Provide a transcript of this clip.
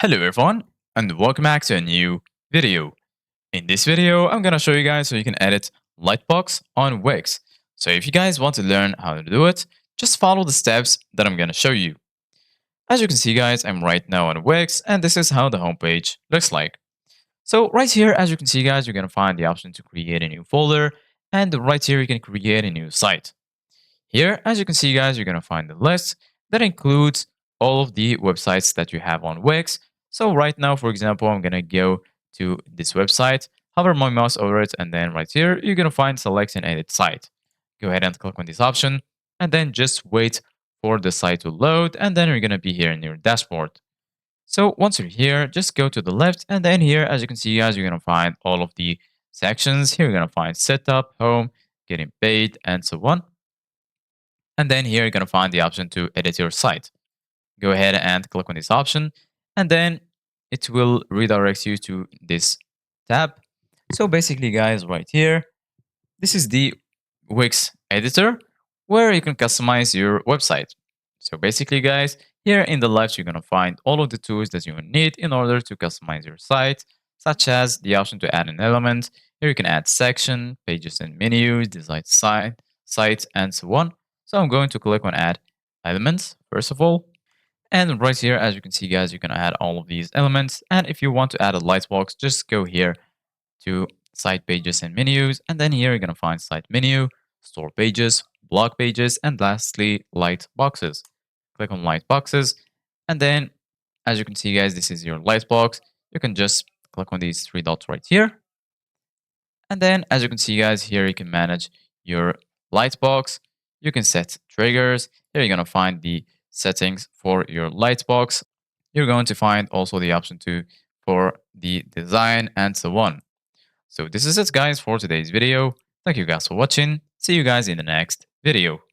Hello everyone, and welcome back to a new video. In this video, I'm gonna show you guys so you can edit Lightbox on Wix. So if you guys want to learn how to do it, just follow the steps that I'm gonna show you. As you can see guys, I'm right now on Wix, and this is how the homepage looks like. So right here, as you can see guys, you're gonna find the option to create a new folder, and right here you can create a new site. Here, as you can see, guys, you're going to find the list that includes all of the websites that you have on Wix. So right now, for example, I'm going to go to this website, hover my mouse over it, and then right here, you're going to find select and edit site. Go ahead and click on this option, and then just wait for the site to load, and then you're going to be here in your dashboard. So once you're here, just go to the left, and then here, as you can see, guys, you're going to find all of the sections. Here, you're going to find setup, home, getting paid, and so on. And then here you're going to find the option to edit your site. Go ahead and click on this option, and then it will redirect you to this tab. So basically, guys, right here, this is the Wix editor where you can customize your website. So basically, guys, here in the left, you're going to find all of the tools that you will need in order to customize your site, such as the option to add an element. Here you can add section, pages and menus, design site, and so on. So I'm going to click on add elements first of all. And right here, as you can see, guys, you can add all of these elements. And if you want to add a lightbox, just go here to site pages and menus. And then here you're going to find site menu, store pages, blog pages, and lastly, light boxes. Click on light boxes. And then as you can see, guys, this is your light box. You can just click on these three dots right here. And then as you can see, guys, here you can manage your light box. You can set triggers. Here you're going to find the settings for your light box. You're going to find also the option to for the design and so on. So this is it guys for today's video. Thank you guys for watching. See you guys in the next video.